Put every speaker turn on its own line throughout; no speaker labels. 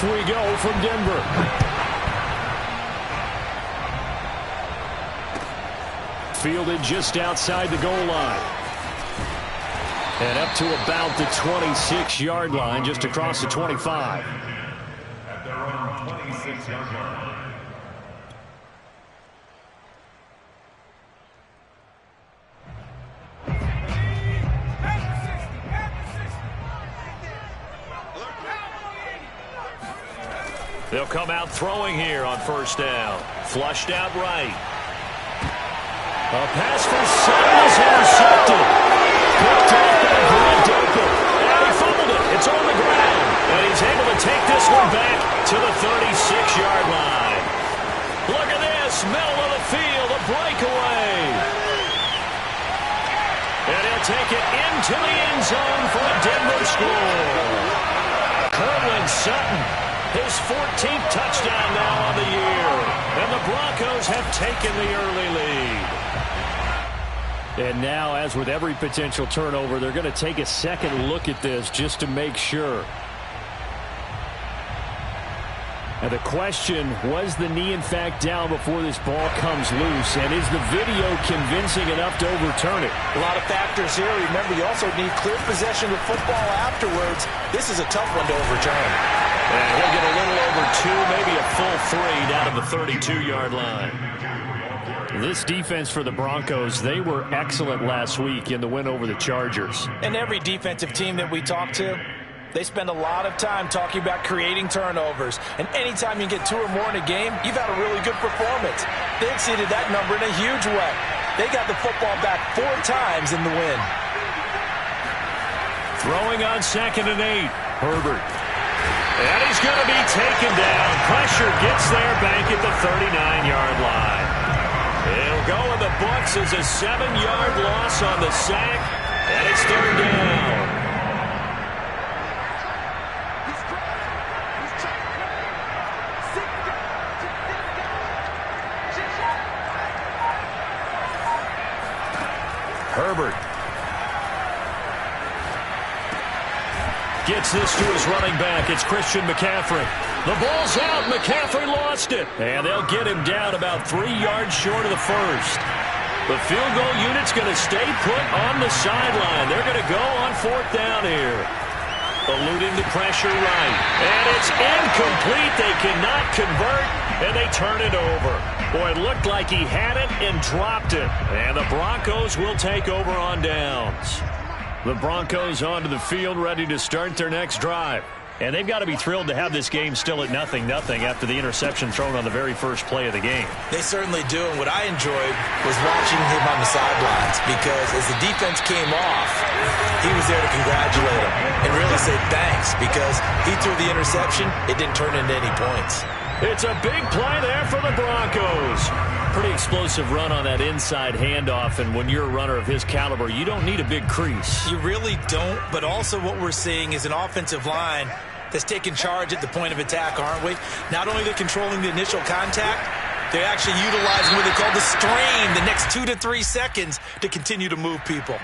Off we go from Denver. Fielded just outside the goal line. And up to about the 26-yard line, just across the 25.
At their own 26-yard line.
They'll come out throwing here on first down. Flushed out right. A pass for Sutton is intercepted. Picked off by Grant Dopen. And he fumbled it. It's on the ground. And he's able to take this one back to the 36-yard line. Look at this. Middle of the field. A breakaway. And he'll take it into the end zone for a Denver score. Cortland Sutton. His 14th touchdown now on the year. And the Broncos have taken the early lead. And now, as with every potential turnover, they're going to take a second look at this just to make sure. And the question, was the knee in fact down before this ball comes loose? And is the video convincing enough to overturn it?
A lot of factors here. Remember, you also need clear possession of the football afterwards. This is a tough one to overturn.
And he'll get a little over 2, maybe a full 3 down to the 32-yard line. This defense for the Broncos, they were excellent last week in the win over the Chargers.
And every defensive team that we talk to, they spend a lot of time talking about creating turnovers. And anytime you get 2 or more in a game, you've had a really good performance. They exceeded that number in a huge way. They got the football back 4 times in the win.
Throwing on 2nd and 8. Herbert. And he's going to be taken down. Pressure gets there back at the 39-yard line. It'll go in the books as a 7-yard loss on the sack. And it's 3rd down. Herbert gets this to his running back. It's Christian McCaffrey. The ball's out. McCaffrey lost it. And they'll get him down about 3 yards short of the first. The field goal unit's going to stay put on the sideline. They're going to go on 4th down here. Eluding the pressure right. And it's incomplete. They cannot convert, and they turn it over. Boy, it looked like he had it and dropped it. And the Broncos will take over on downs. The Broncos onto the field, ready to start their next drive. And they've got to be thrilled to have this game still at 0-0 after the interception thrown on the very first play of the game.
They certainly do, and what I enjoyed was watching him on the sidelines, because as the defense came off, he was there to congratulate him and really say thanks, because he threw the interception. It didn't turn into any points.
It's a big play there for the Broncos. Pretty explosive run on that inside handoff, and when you're a runner of his caliber, you don't need a big crease.
You really don't, but also what we're seeing is an offensive line that's taking charge at the point of attack, aren't we? Not only they're controlling the initial contact, they're actually utilizing what they call the strain, the next 2 to 3 seconds to continue to move people.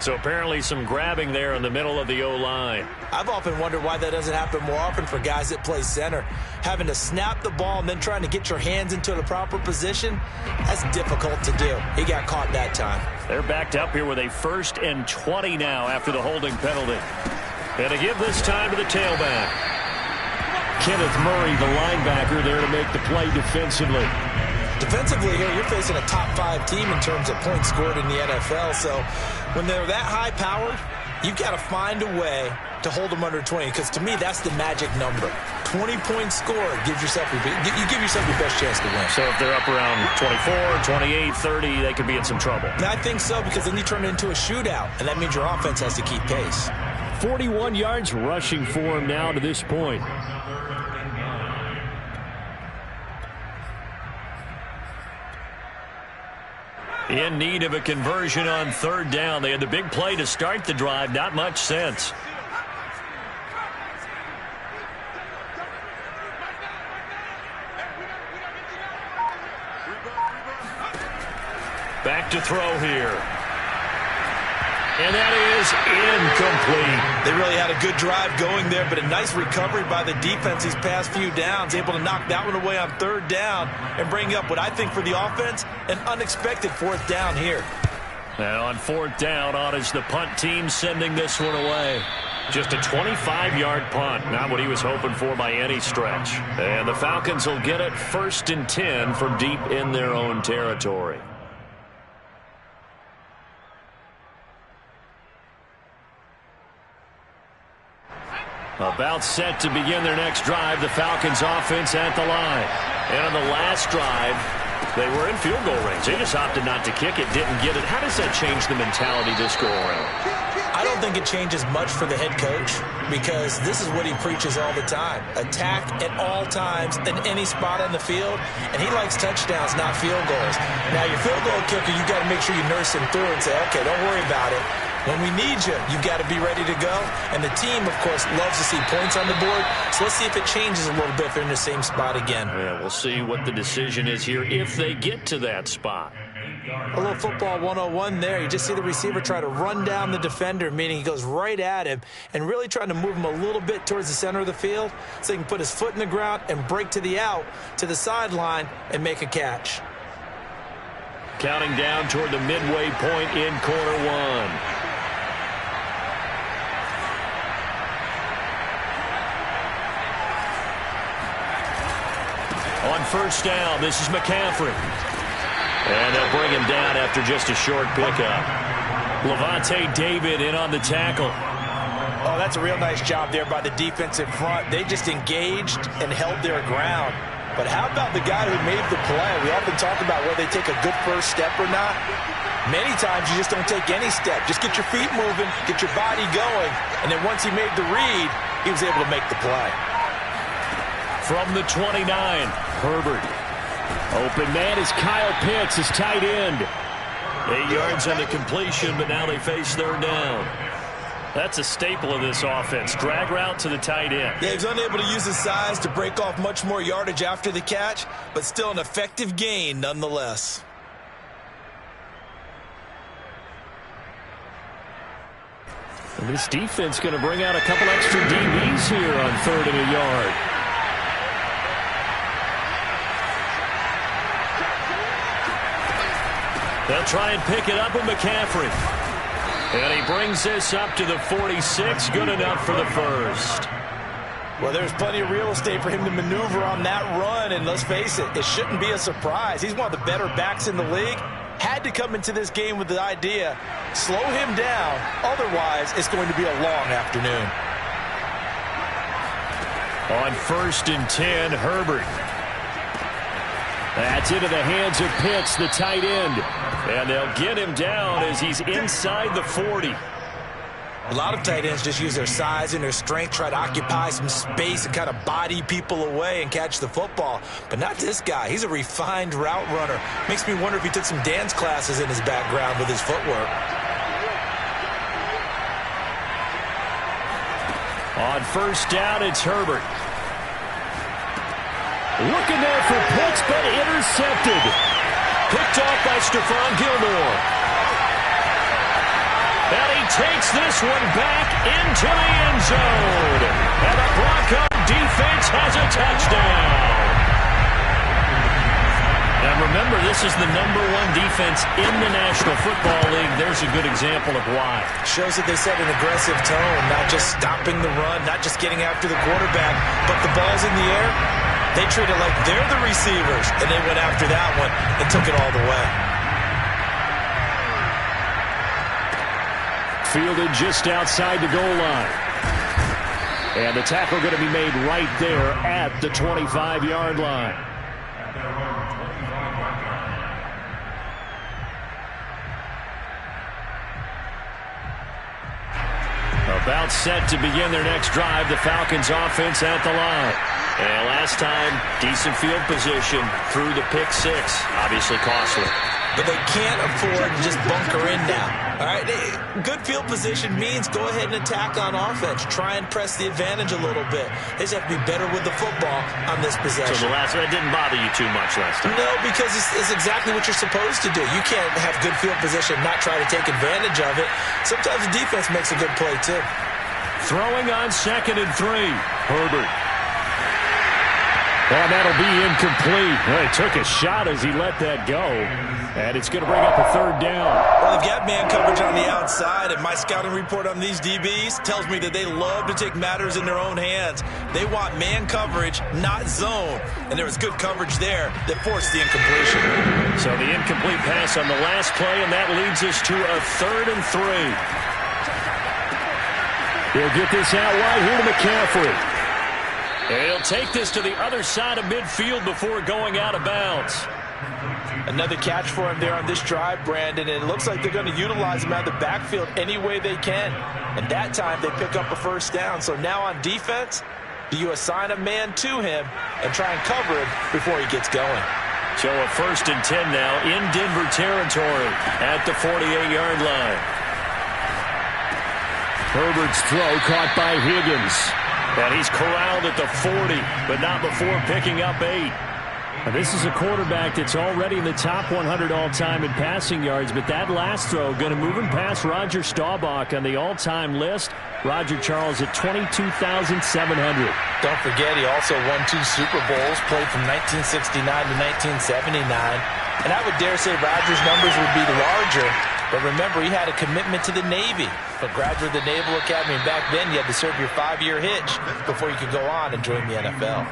So apparently some grabbing there in the middle of the O-line.
I've often wondered why that doesn't happen more often for guys that play center. Having to snap the ball and then trying to get your hands into the proper position, that's difficult to do. He got caught that time.
They're backed up here with a 1st and 20 now after the holding penalty. And to give this time to the tailback. Kenneth Murray, the linebacker, there to make the play defensively.
Defensively here, you're facing a top 5 team in terms of points scored in the NFL. So when they're that high-powered, you've got to find a way to hold them under 20, because to me, that's the magic number. 20 points scored gives yourself you give yourself your best chance to win.
So if they're up around 24, 28, 30, they could be in some trouble.
And I think so, because then you turn it into a shootout, and that means your offense has to keep pace.
41 yards rushing for him now to this point. In need of a conversion on 3rd down. They had the big play to start the drive. Not much sense. Back to throw here. And that is is incomplete.
They really had a good drive going there, but a nice recovery by the defense these past few downs, able to knock that one away on third down and bring up what I think for the offense, an unexpected fourth down here.
And on fourth down, on is the punt team sending this one away. Just a 25-yard punt, not what he was hoping for by any stretch. And the Falcons will get it 1st and 10 from deep in their own territory. About set to begin their next drive, the Falcons offense at the line. And on the last drive, they were in field goal range. They just opted not to kick it, didn't get it. How does that change the mentality this go around?
I don't think it changes much for the head coach because this is what he preaches all the time. Attack at all times in any spot on the field, and he likes touchdowns, not field goals. Now, your field goal kicker, you got to make sure you nurse him through and say, okay, don't worry about it. When we need you, you've got to be ready to go. And the team, of course, loves to see points on the board. So let's see if it changes a little bit if they're in the same spot again.
Yeah, we'll see what the decision is here if they get to that spot.
A little football 101 there. You just see the receiver try to run down the defender, meaning he goes right at him and really trying to move him a little bit towards the center of the field so he can put his foot in the ground and break to the out, to the sideline, and make a catch.
Counting down toward the midway point in quarter one. On first down, this is McCaffrey. And they'll bring him down after just a short pickup. Levante David in on the tackle.
Oh, that's a real nice job there by the defensive front. They just engaged and held their ground. But how about the guy who made the play? We often talk about whether they take a good first step or not. Many times you just don't take any step. Just get your feet moving, get your body going, and then once he made the read, he was able to make the play.
From the 29, Herbert. Open man is Kyle Pitts, his tight end. 8 yards on the completion, but now they face third down. That's a staple of this offense. Drag route to the tight end.
Yeah, he's unable to use his size to break off much more yardage after the catch, but still an effective gain nonetheless.
And this defense going to bring out a couple extra DBs here on 3rd and a yard. They'll try and pick it up with McCaffrey. And he brings this up to the 46. Good enough for the first.
Well, there's plenty of real estate for him to maneuver on that run. And let's face it, it shouldn't be a surprise. He's one of the better backs in the league. Had to come into this game with the idea, slow him down. Otherwise, it's going to be a long afternoon.
On 1st and 10, Herbert. That's into the hands of Pitts, the tight end. And they'll get him down as he's inside the 40.
A lot of tight ends just use their size and their strength, try to occupy some space and kind of body people away and catch the football. But not this guy. He's a refined route runner. Makes me wonder if he took some dance classes in his background with his footwork.
On first down, it's Herbert. Looking there for Pitts, but intercepted. Picked off by Stephon Gilmore. And he takes this one back into the end zone. And the Bronco defense has a touchdown. And remember, this is the #1 defense in the National Football League. There's a good example of why.
Shows that they set an aggressive tone, not just stopping the run, not just getting after the quarterback, but the ball's in the air. They treat it like they're the receivers, and they went after that one and took it all the way.
Fielded just outside the goal line. And the tackle going to be made right there at the 25-yard line. About set to begin their next drive, the Falcons offense at the line. And last time, decent field position through the pick six. Obviously costly.
But they can't afford to just bunker in now. All right, good field position means go ahead and attack on offense. Try and press the advantage a little bit. They just have to be better with the football on this possession.
So that didn't bother you too much last time?
No, because it's exactly what you're supposed to do. You can't have good field position and not try to take advantage of it. Sometimes the defense makes a good play, too.
Throwing on 2nd and 3. Herbert. Oh, that'll be incomplete. Well, he took a shot as he let that go. And it's going to bring up a 3rd down.
Well, they've got man coverage on the outside, and my scouting report on these DBs tells me that they love to take matters in their own hands. They want man coverage, not zone. And there was good coverage there that forced the incompletion.
So the incomplete pass on the last play, and that leads us to a 3rd and 3. He'll get this out wide here to McCaffrey. And he'll take this to the other side of midfield before going out of bounds.
Another catch for him there on this drive, Brandon. And it looks like they're going to utilize him out of the backfield any way they can. And that time they pick up a 1st down. So now on defense, do you assign a man to him and try and cover him before he gets going?
So a 1st and 10 now in Denver territory at the 48-yard line. Herbert's throw caught by Higgins. And he's corralled at the 40, but not before picking up 8. Now, this is a quarterback that's already in the top 100 all-time in passing yards, but that last throw going to move him past Roger Staubach on the all-time list. Roger Charles at 22,700.
Don't forget, he also won 2 Super Bowls, played from 1969 to 1979. And I would dare say Roger's numbers would be larger. But remember, he had a commitment to the Navy, a graduate of the Naval Academy. And back then, you had to serve your 5-year hitch before you could go on and join the NFL.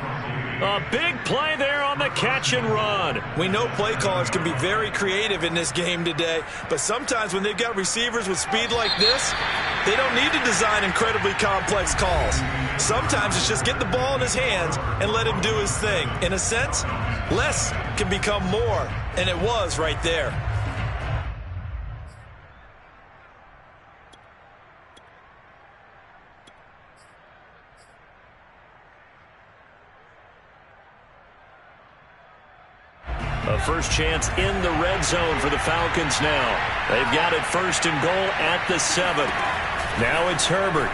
A big play there on the catch and run.
We know play callers can be very creative in this game today, but sometimes when they've got receivers with speed like this, they don't need to design incredibly complex calls. Sometimes it's just get the ball in his hands and let him do his thing. In a sense, less can become more, and it was right there.
A first chance in the red zone for the Falcons now. They've got it 1st and goal at the 7. Now it's Herbert.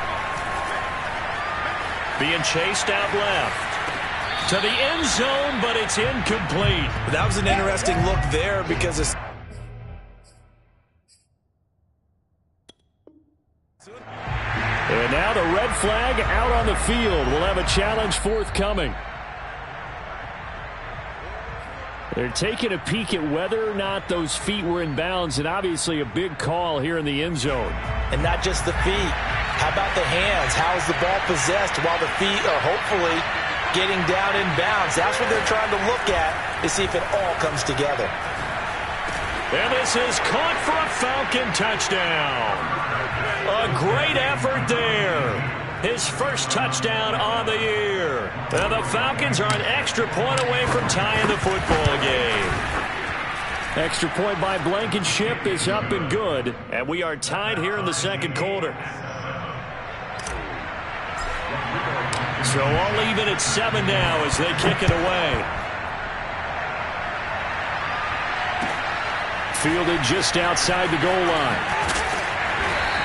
Being chased out left. To the end zone, but it's incomplete.
That was an interesting look there because it's...
And now the red flag out on the field. We'll have a challenge forthcoming. They're taking a peek at whether or not those feet were in bounds, and obviously a big call here in the end zone.
And not just the feet. How about the hands? How is the ball possessed while the feet are hopefully getting down in bounds? That's what they're trying to look at to see if it all comes together.
And this is caught for a Falcon touchdown. A great effort there. His first touchdown on the year. And the Falcons are an extra point away from tying the football game. Extra point by Blankenship is up and good. And we are tied here in the 2nd quarter. So all even at 7 now as they kick it away. Fielded just outside the goal line.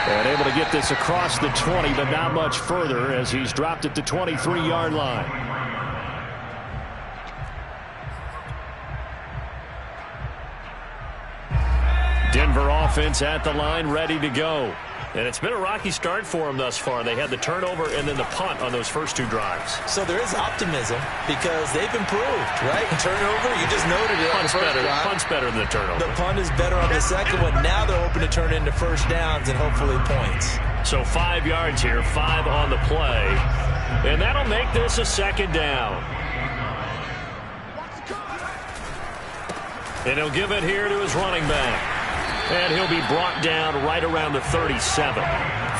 And able to get this across the 20, but not much further as he's dropped it to 23-yard line. Denver offense at the line, ready to go. And it's been a rocky start for them thus far. They had the turnover and then the punt on those first 2 drives.
So there is optimism because they've improved, right? Turnover, you just noted it.
Punt's better than the turnover.
The punt is better on the second one. Now they're hoping to turn into first downs and hopefully points.
So 5 yards here, 5 on the play. And that'll make this a 2nd down. And he'll give it here to his running back. And he'll be brought down right around the 37.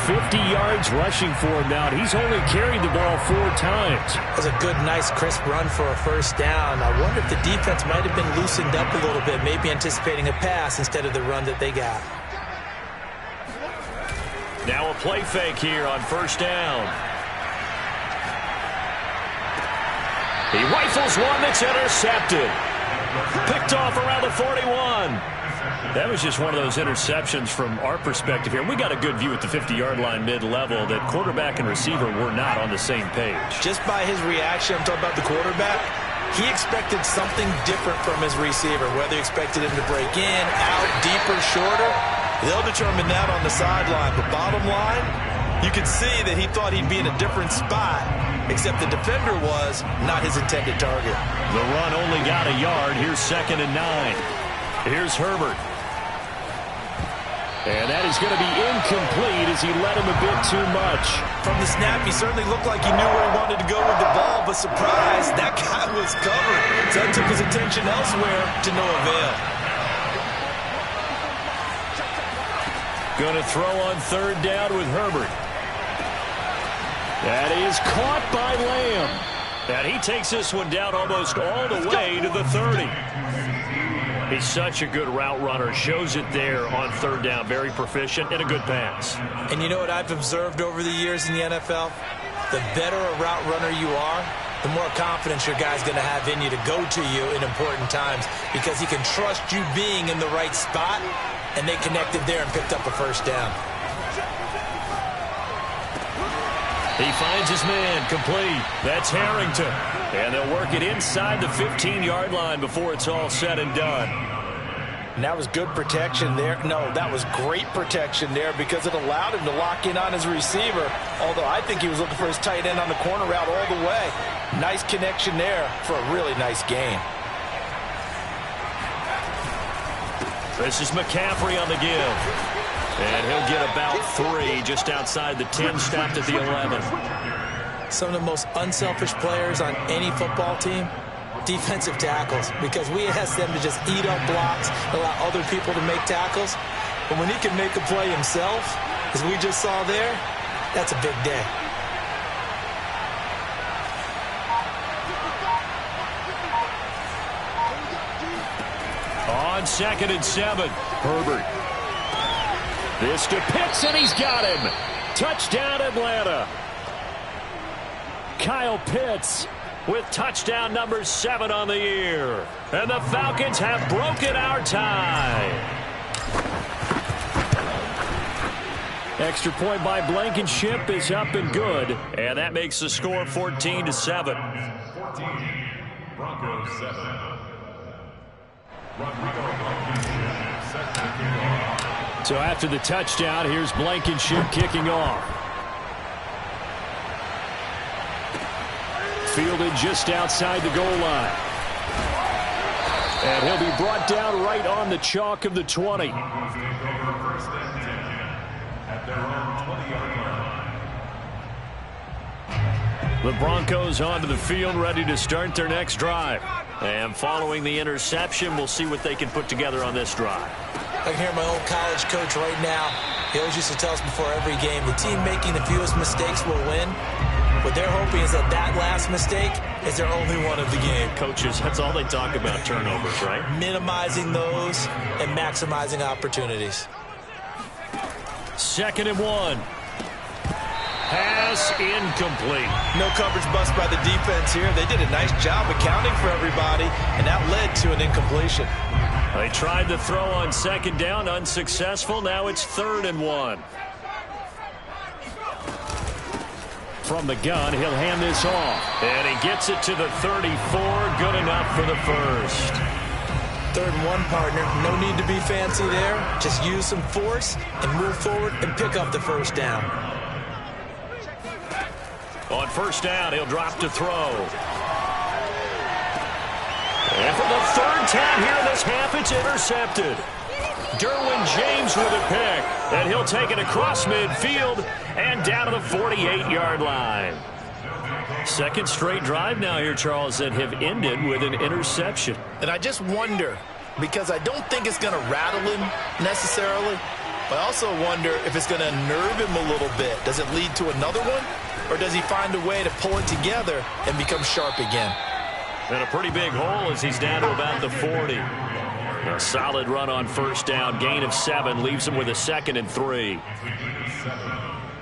50 yards rushing for him now. He's only carried the ball 4 times.
That was a good, nice, crisp run for a first down. I wonder if the defense might have been loosened up a little bit, maybe anticipating a pass instead of the run that they got.
Now a play fake here on first down. He rifles one that's intercepted. Picked off around the 41. That was just one of those interceptions from our perspective here. We got a good view at the 50-yard line mid-level that quarterback and receiver were not on the same page. Just by his reaction, I'm talking about the quarterback, he expected something different from his receiver, whether he expected him to break in, out, deeper, shorter. They'll determine that on the sideline. But bottom line, you could see that he thought he'd be in a different spot, except the defender was not his intended target. The run only got a yard. Here's 2nd and 9. Here's Herbert. And that is going to be incomplete as he led him a bit too much. From the snap, he certainly looked like he knew where he wanted to go with the ball, but surprise, that guy was covered. So that took his attention elsewhere to no avail. Going to throw on 3rd down with Herbert. That is caught by Lamb. And he takes this one down almost all the way to the 30. He's such a good route runner. Shows it there on 3rd down. Very proficient and a good pass. And you know what I've observed over the years in the NFL? The better a route runner you are, the more confidence your guy's going to have in you to go to you in important times because he can trust you being in the right spot, and they connected there and picked up a 1st down. He finds his man, complete. That's Harrington. And they'll work it inside the 15-yard line before it's all said and done. And that was good protection there. No, that was great protection there because it allowed him to lock in on his receiver, although I think he was looking for his tight end on the corner route all the way. Nice connection there for a really nice gain. This is McCaffrey on the give. And he'll get about 3 just outside the 10, stopped at the 11. Some of the most unselfish players on any football team, defensive tackles, because we ask them to just eat up blocks, allow other people to make tackles. But when he can make a play himself, as we just saw there, that's a big day. On 2nd and 7, Herbert. This to Pitts, and he's got him. Touchdown, Atlanta. Kyle Pitts with touchdown number 7 on the year. And the Falcons have broken our tie. Extra point by Blankenship is up and good. And that makes the score 14-7.
14, Broncos 7. Rodrigo Blankenship set to kick off.
So after the touchdown, here's Blankenship kicking off. Fielded just outside the goal line. And he'll be brought down right on the chalk of the 20. The Broncos onto the field, ready to start their next drive. And following the interception, we'll see what they can put together on this drive. I can hear my old college coach right now. He always used to tell us before every game, the team making the fewest mistakes will win. What they're hoping is that that last mistake is their only one of the game. Coaches, that's all they talk about, turnovers, right? Minimizing those and maximizing opportunities. 2nd and 1. Pass incomplete. No coverage bust by the defense here. They did a nice job accounting for everybody, and that led to an incompletion. They tried to throw on 2nd down, unsuccessful. Now it's 3rd and 1. From the gun, he'll hand this off. And he gets it to the 34. Good enough for the first. 3rd and 1, partner. No need to be fancy there. Just use some force and move forward and pick up the 1st down. On 1st down, he'll drop to throw. And for the 3rd time here in this half, it's intercepted. Derwin James with a pick. And he'll take it across midfield and down to the 48-yard line. 2nd straight drive now here, Charles, that have ended with an interception. And I just wonder, because I don't think it's going to rattle him necessarily, but I also wonder if it's going to unnerve him a little bit. Does it lead to another one? Or does he find a way to pull it together and become sharp again? And a pretty big hole as he's down to about the 40. A solid run on 1st down. Gain of 7 leaves him with a 2nd and 3.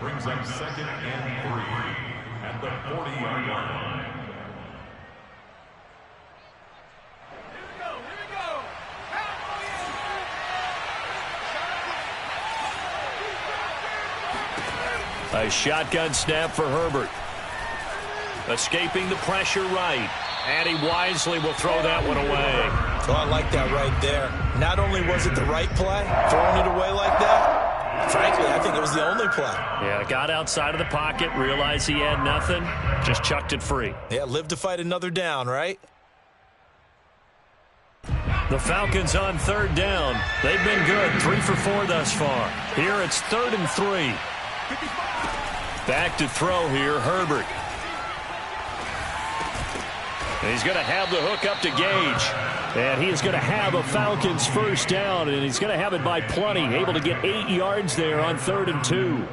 Brings up 2nd and 3 at the 40-yard line.
A shotgun snap for Herbert. Escaping the pressure right. And he wisely will throw that one away.
Oh, I like that right there. Not only was it the right play, throwing it away like that, frankly, I think it was the only play.
Yeah, got outside of the pocket, realized he had nothing, just chucked it free.
Yeah, live to fight another down, right?
The Falcons on third down. They've been good, 3 for 4 thus far. Here it's 3rd and 3. Back to throw here, Herbert. And he's going to have the hook up to Gage. And he is going to have a Falcons first down, and he's going to have it by plenty. Able to get 8 yards there on 3rd and 2.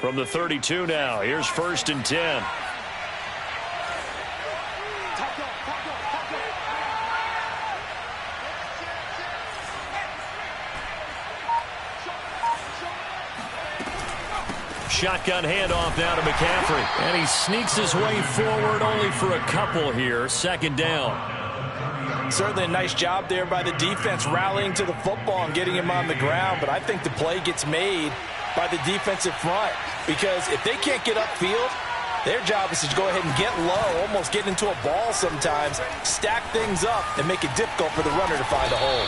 From the 32 now, here's 1st and 10. Shotgun handoff now to McCaffrey. And he sneaks his way forward only for a couple here. 2nd down.
Certainly a nice job there by the defense rallying to the football and getting him on the ground. But I think the play gets made by the defensive front, because if they can't get upfield, their job is to go ahead and get low, almost get into a ball sometimes, stack things up, and make it difficult for the runner to find a hole.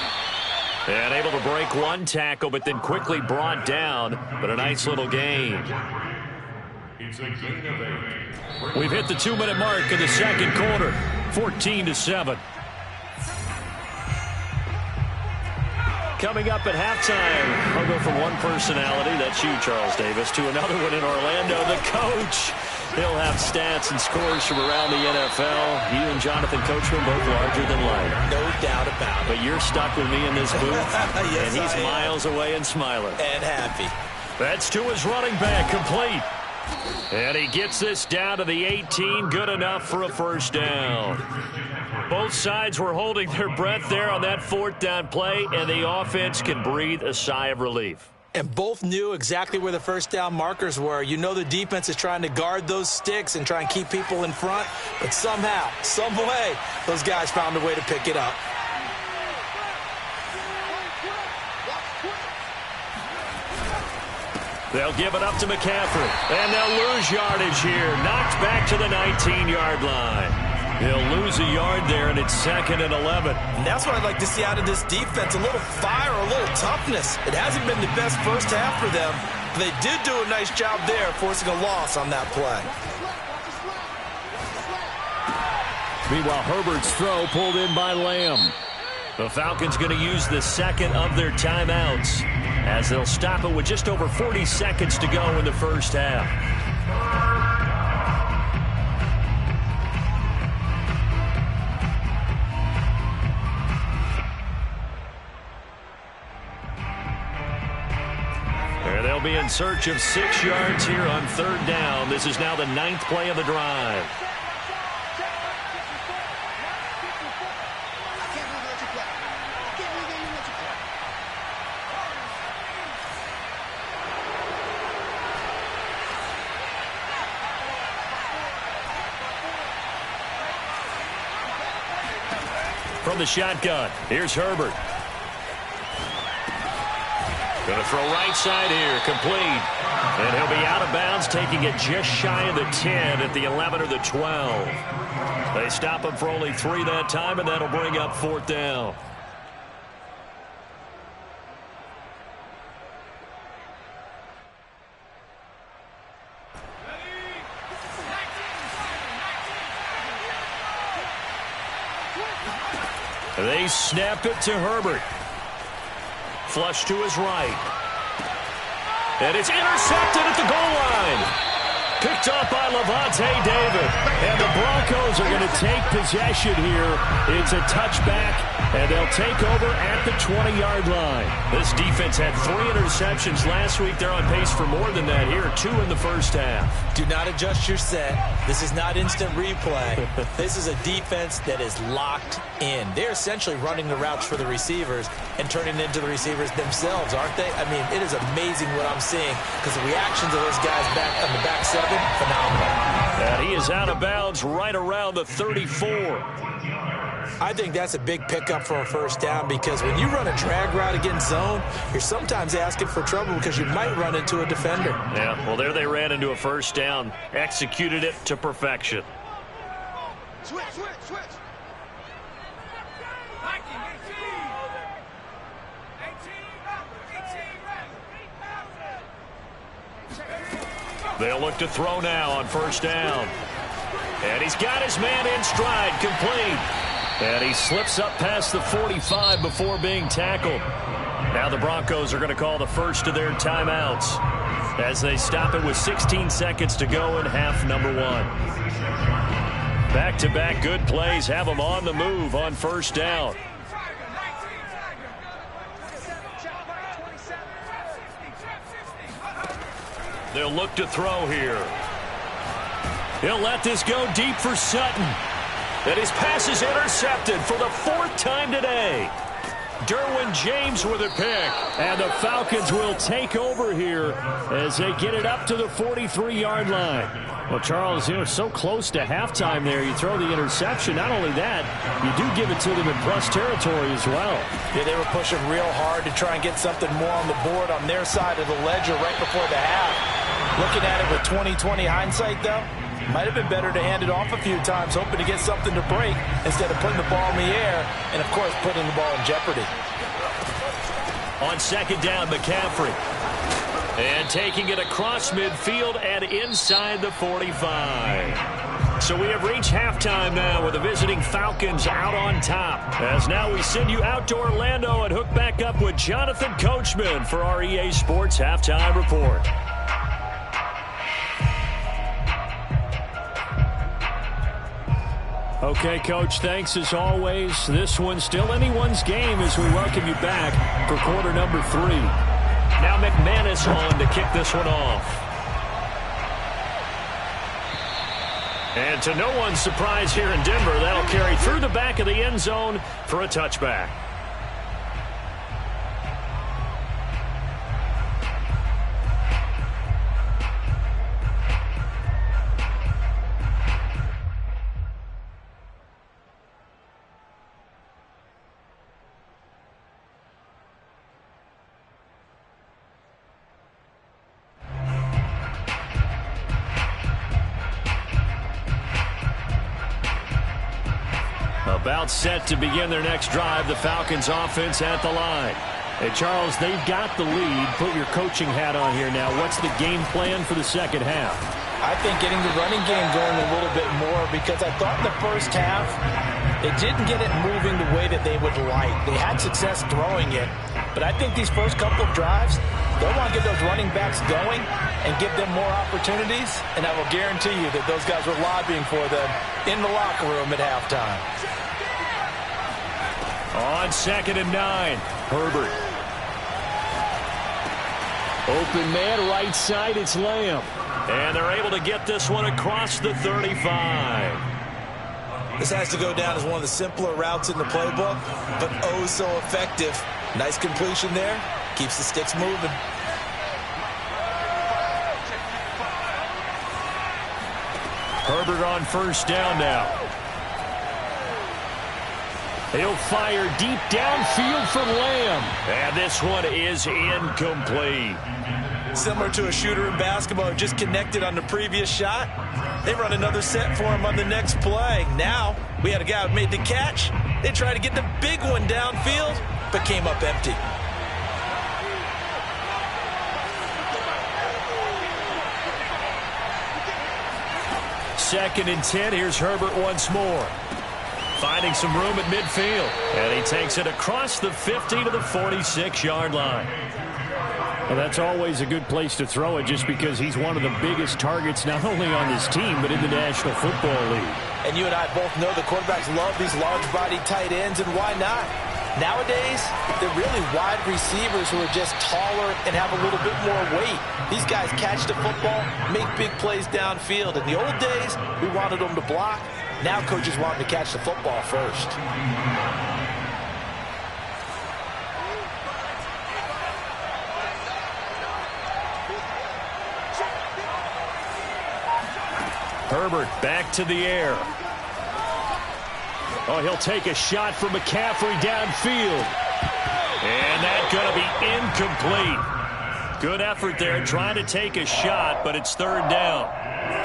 And able to break one tackle, but then quickly brought down. But a nice little gain.
It's a gain of 8.
We've hit the 2-minute mark in the 2nd quarter. 14-7. Coming up at halftime, I'll go from one personality, that's you, Charles Davis, to another one in Orlando, the coach. He'll have stats and scores from around the NFL. You and Jonathan Coachman both larger than life.
No doubt about it.
But you're stuck with me in this booth,
yes,
and he's miles away and smiling.
And happy.
That's to his running back, complete. And he gets this down to the 18, good enough for a first down. Both sides were holding their breath there on that 4th down play, and the offense can breathe a sigh of relief.
And both knew exactly where the first down markers were. You know the defense is trying to guard those sticks and try and keep people in front, but somehow, some way, those guys found a way to pick it up.
They'll give it up to McCaffrey, and they'll lose yardage here. Knocked back to the 19-yard line. He'll lose a yard there, and it's 2nd and 11.
And that's what I'd like to see out of this defense, a little fire, a little toughness. It hasn't been the best first half for them, but they did do a nice job there, forcing a loss on that play.
Meanwhile, Herbert's throw pulled in by Lamb. The Falcons going to use the 2nd of their timeouts, as they'll stop it with just over 40 seconds to go in the first half. They'll be in search of 6 yards here on 3rd down. This is now the 9th play of the drive. From the shotgun, here's Herbert. Going to throw right side here, complete. And he'll be out of bounds, taking it just shy of the 10 at the 11 or the 12. They stop him for only 3 that time, and that'll bring up 4th down. They snap it to Herbert. Flush to his right. And it's intercepted at the goal line. Picked up by Levante David. And the Broncos are going to take possession here. It's a touchback, and they'll take over at the 20-yard line. This defense had 3 interceptions last week. They're on pace for more than that here. 2 in the first half.
Do not adjust your set. This is not instant replay. This is a defense that is locked in. They're essentially running the routes for the receivers and turning it into the receivers themselves, aren't they? I mean, it is amazing what I'm seeing, because the reactions of those guys back on the back 7, phenomenal.
And he is out of bounds right around the 34.
I think that's a big pickup for a first down because when you run a drag route against zone, you're sometimes asking for trouble because you might run into a defender.
Yeah, well, there they ran into a first down, executed it to perfection.
Switch.
They'll look to throw now on first down. And he's got his man in stride, complete. And he slips up past the 45 before being tackled. Now the Broncos are going to call the first of their timeouts as they stop it with 16 seconds to go in half number one. Back-to-back good plays have them on the move on first down. They'll look to throw here. He'll let this go deep for Sutton. And his pass is intercepted for the 4th time today. Derwin James with a pick. And the Falcons will take over here as they get it up to the 43-yard line. Well, Charles, so close to halftime there. You throw the interception. Not only that, you do give it to them in plus territory as well.
Yeah, they were pushing real hard to try and get something more on the board on their side of the ledger right before the half. Looking at it with 20/20 hindsight, though, might have been better to hand it off a few times, hoping to get something to break instead of putting the ball in the air and, of course, putting the ball in jeopardy.
On second down, McCaffrey. And taking it across midfield and inside the 45. So we have reached halftime now with the visiting Falcons out on top. As now we send you out to Orlando and hook back up with Jonathan Coachman for our EA Sports Halftime Report. Okay, Coach, thanks as always. This one's still anyone's game as we welcome you back for quarter number 3. Now McManus on to kick this one off. And to no one's surprise here in Denver, that'll carry through the back of the end zone for a touchback. About set to begin their next drive, the Falcons offense at the line. Hey, Charles, they've got the lead. Put your coaching hat on here now. What's the game plan for the second half?
I think getting the running game going a little bit more because I thought in the first half they didn't get it moving the way that they would like. They had success throwing it, but I think these first couple of drives, they'll want to get those running backs going and give them more opportunities, and I will guarantee you that those guys were lobbying for them in the locker room at halftime.
On second and 9, Herbert. Open man right side, it's Lamb. And they're able to get this one across the 35.
This has to go down as one of the simpler routes in the playbook, but oh so effective. Nice completion there. Keeps the sticks moving.
Herbert on first down now. He'll fire deep downfield for Lamb. And this one is incomplete.
Similar to a shooter in basketball who just connected on the previous shot. They run another set for him on the next play. Now, we had a guy who made the catch. They tried to get the big one downfield, but came up empty.
Second and 10, here's Herbert once more. Finding some room at midfield. And he takes it across the 50 to the 46-yard line. Well, that's always a good place to throw it just because he's one of the biggest targets not only on this team but in the National Football League.
And you and I both know the quarterbacks love these large-bodied tight ends, and why not? Nowadays, they're really wide receivers who are just taller and have a little bit more weight. These guys catch the football, make big plays downfield. In the old days, we wanted them to block. Now coaches want them to catch the football first.
Herbert back to the air. Oh, he'll take a shot from McCaffrey downfield. And that's going to be incomplete. Good effort there trying to take a shot, but it's third down.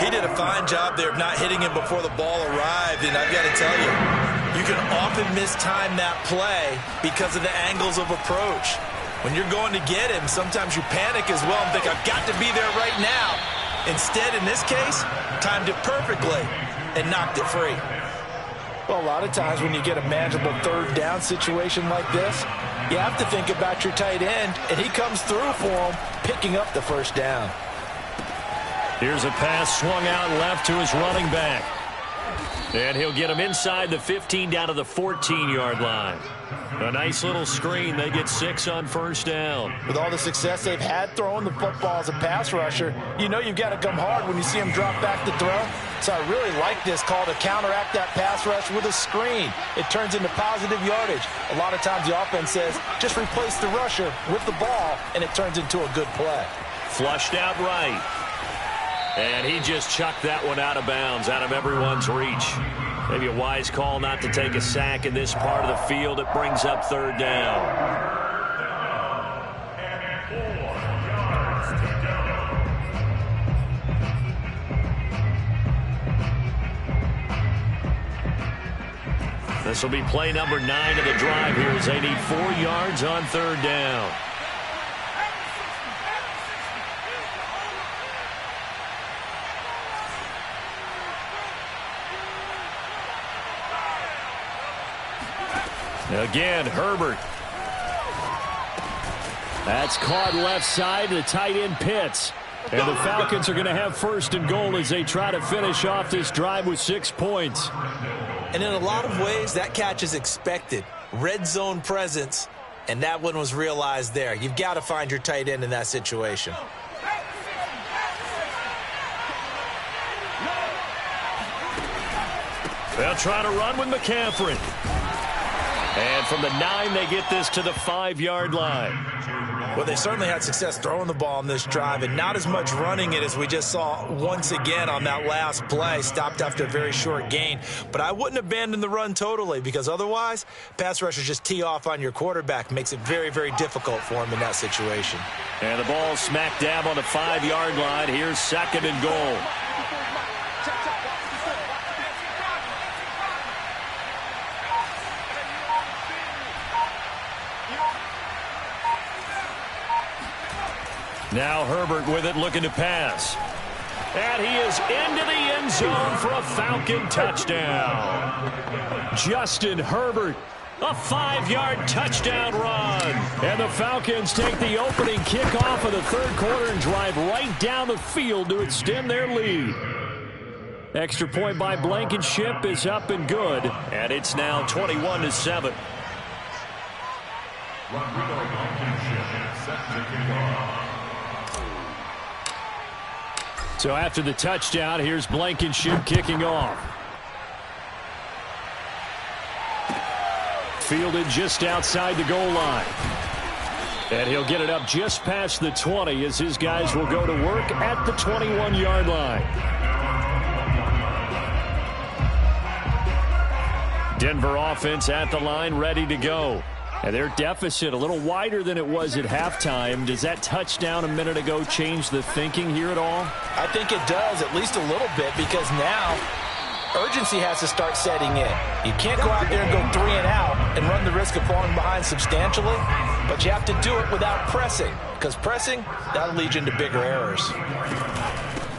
He did a fine job there of not hitting him before the ball arrived, and I've got to tell you, you can often mistime that play because of the angles of approach. When you're going to get him, sometimes you panic as well and think, I've got to be there right now. Instead, in this case, timed it perfectly and knocked it free. Well, a lot of times when you get a manageable third down situation like this, you have to think about your tight end, and he comes through for him, picking up the first down.
Here's a pass swung out left to his running back. And he'll get him inside the 15 down to the 14-yard line. A nice little screen. They get 6 on first down.
With all the success they've had throwing the football as a pass rusher, you know you've got to come hard when you see him drop back to throw. So I really like this call to counteract that pass rush with a screen. It turns into positive yardage. A lot of times the offense says, just replace the rusher with the ball, and it turns into a good play.
Flushed out right. And he just chucked that one out of bounds, out of everyone's reach. Maybe a wise call not to take a sack in this part of the field. It brings up third down. This will be play number 9 of the drive here as they need 4 yards on third down. Again, Herbert. That's caught left side. The tight end Pitts. And the Falcons are going to have first and goal as they try to finish off this drive with 6 points.
And in a lot of ways, that catch is expected. Red zone presence, and that one was realized there. You've got to find your tight end in that situation.
They'll try to run with McCaffrey. And from the 9, they get this to the 5-yard line.
Well, they certainly had success throwing the ball on this drive, and not as much running it as we just saw once again on that last play. Stopped after a very short gain. But I wouldn't abandon the run totally, because otherwise, pass rushers just tee off on your quarterback. Makes it very, very difficult for him in that situation.
And the ball smack dab on the 5-yard line. Here's second and goal. Now Herbert with it, looking to pass. And he is into the end zone for a Falcon touchdown. Justin Herbert, a 5-yard touchdown run. And the Falcons take the opening kickoff of the third quarter and drive right down the field to extend their lead. Extra point by Blankenship is up and good. And it's now 21-7. So after the touchdown, here's Blankenship kicking off. Fielded just outside the goal line. And he'll get it up just past the 20 as his guys will go to work at the 21-yard line. Denver offense at the line, ready to go. And their deficit a little wider than it was at halftime. Does that touchdown a minute ago change the thinking here at all?
I think it does, at least a little bit, because now urgency has to start setting in. You can't go out there and go 3 and out and run the risk of falling behind substantially, but you have to do it without pressing, because pressing, that'll lead you into bigger errors.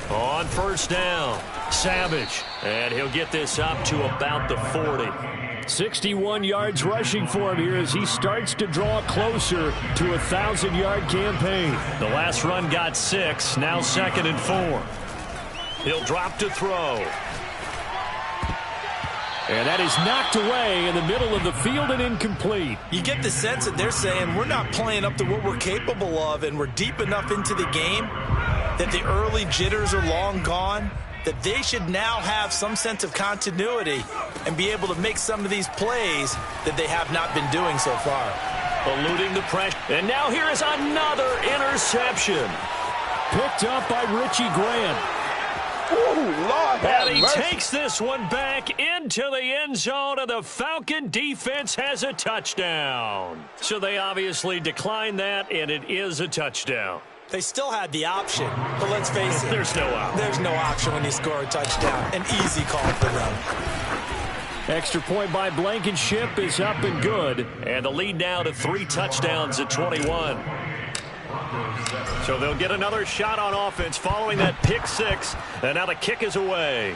On first down, Savage, and he'll get this up to about the 40. 61 yards rushing for him here as he starts to draw closer to a 1,000-yard campaign. The last run got 6, now 2nd and 4. He'll drop to throw. And that is knocked away in the middle of the field and incomplete.
You get the sense that they're saying we're not playing up to what we're capable of, and we're deep enough into the game that the early jitters are long gone, that they should now have some sense of continuity and be able to make some of these plays that they have not been doing so far.
Eluding the pressure. And now here is another interception. Picked up by Richie Grant.
Ooh, Lord,
and he
mercy.
takes this one back into the end zone, and the Falcon defense has a touchdown. So they obviously declined that, and it is a touchdown.
They still had the option, but let's face it.
There's no option.
There's no option when you score a touchdown. An easy call for them.
Extra point by Blankenship is up and good. And the lead now to 3 touchdowns at 21. So they'll get another shot on offense following that pick 6. And now the kick is away.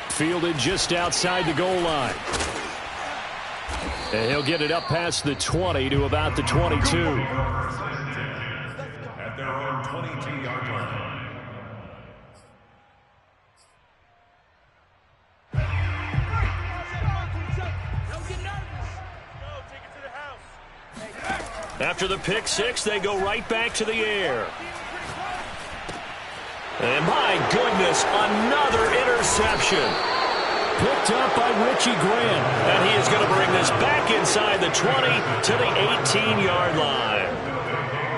Fielded just outside the goal line. And he'll get it up past the 20 to about the 22.
At their own 22-yard line.
After the pick 6, they go right back to the air. And my goodness, another interception. Picked up by Richie Grant. And he is going to bring this back inside the 20 to the 18-yard line.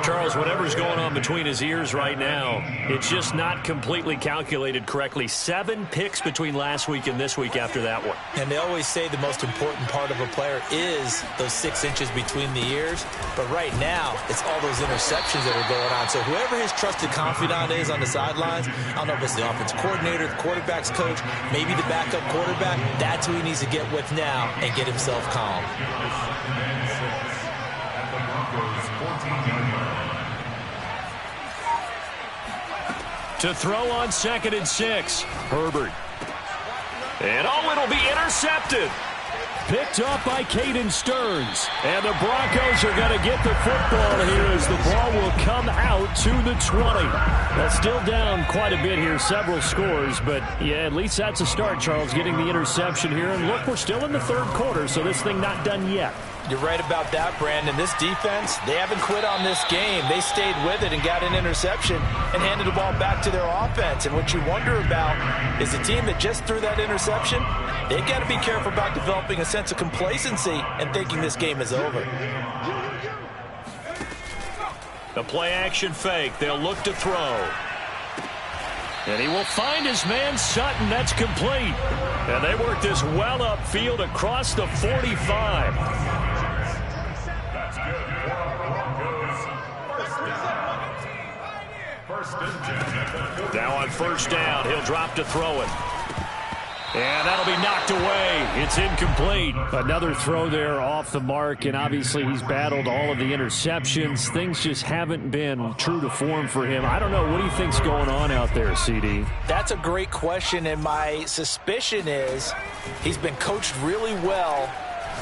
Charles, whatever's going on between his ears right now, it's just not completely calculated correctly. 7 picks between last week and this week after that one.
And they always say the most important part of a player is those 6 inches between the ears. But right now, it's all those interceptions that are going on. So whoever his trusted confidant is on the sidelines, I don't know if it's the offense coordinator, the quarterback's coach, maybe the backup quarterback, that's who he needs to get with now and get himself calm.
To throw on 2nd and 6. Herbert. And it'll be intercepted. Picked up by Caden Stearns. And the Broncos are going to get the football here as the ball will come out to the 20. Well, still down quite a bit here, several scores. But, yeah, at least that's a start, Charles, getting the interception here. And, look, we're still in the 3rd quarter, so this thing not done yet.
You're right about that, Brandon. This defense, they haven't quit on this game. They stayed with it and got an interception and handed the ball back to their offense. And what you wonder about is the team that just threw that interception, they've got to be careful about developing a sense of complacency and thinking this game is over.
The play-action fake. They'll look to throw. And he will find his man, Sutton. That's complete. And they work this well upfield across the 45. Now on 1st down, he'll drop to throw it. And that'll be knocked away. It's incomplete. Another throw there off the mark, and obviously he's battled all of the interceptions. Things just haven't been true to form for him. I don't know. What do you think's going on out there, CD?
That's a great question, and my suspicion is he's been coached really well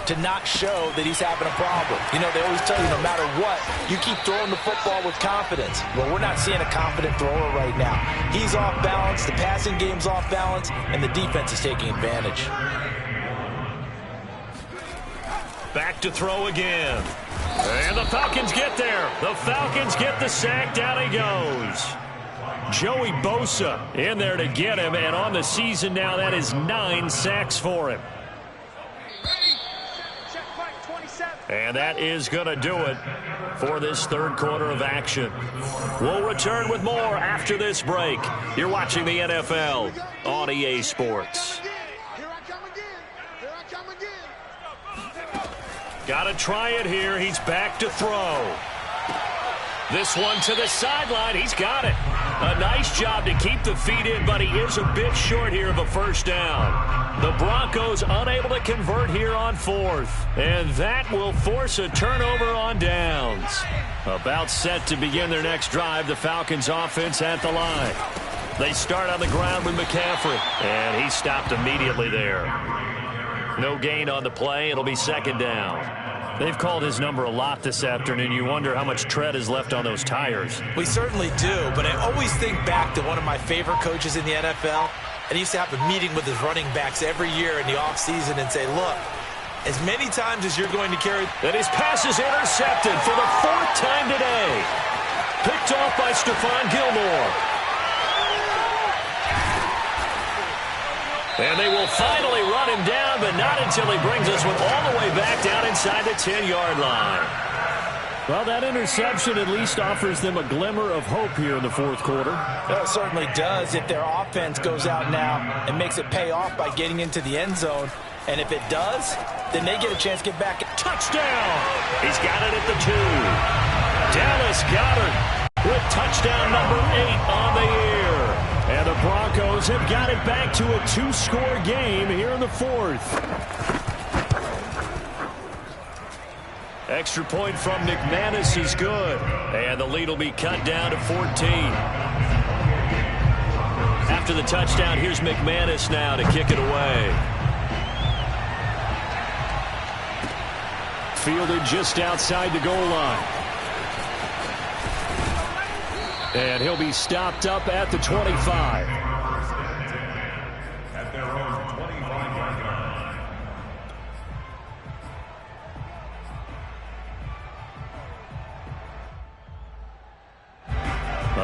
to not show that he's having a problem. You know, they always tell you no matter what, you keep throwing the football with confidence. Well, we're not seeing a confident thrower right now. He's off balance, the passing game's off balance, and the defense is taking advantage.
Back to throw again. And the Falcons get there. The Falcons get the sack. Down he goes. Joey Bosa in there to get him, and on the season now, that is 9 sacks for him. And that is going to do it for this 3rd quarter of action. We'll return with more after this break. You're watching the NFL on EA Sports. Got to try it here. He's back to throw. This one to the sideline. He's got it. A nice job to keep the feet in, but he is a bit short here of a 1st down. The Broncos unable to convert here on 4th. And that will force a turnover on downs. About set to begin their next drive, the Falcons offense at the line. They start on the ground with McCaffrey. And he stopped immediately there. No gain on the play. It'll be 2nd down. They've called his number a lot this afternoon. You wonder how much tread is left on those tires.
We certainly do, but I always think back to one of my favorite coaches in the NFL. And he used to have a meeting with his running backs every year in the offseason and say, look, as many times as you're going to carry.
And his pass is intercepted for the 4th time today. Picked off by Stephon Gilmore. And they will finally run him down, but not until he brings us all the way back down inside the 10-yard line. Well, that interception at least offers them a glimmer of hope here in the fourth quarter.
Well, it certainly does if their offense goes out now and makes it pay off by getting into the end zone. And if it does, then they get a chance to get back.
Touchdown! He's got it at the 2. Dallas Goedert with touchdown number 8 on the year. And the Broncos have got it back to a 2-score game here in the fourth. Extra point from McManus is good. And the lead will be cut down to 14. After the touchdown, here's McManus now to kick it away. Fielded just outside the goal line. And he'll be stopped up at the 25.
At their own 25-yard line.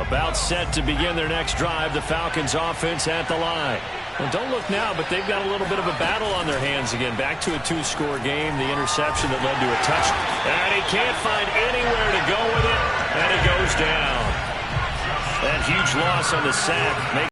About set to begin their next drive, the Falcons offense at the line. Well, don't look now, but they've got a little bit of a battle on their hands again. Back to a 2-score game, the interception that led to a touchdown. And he can't find anywhere to go with it, and it goes down. That huge loss on the sack makes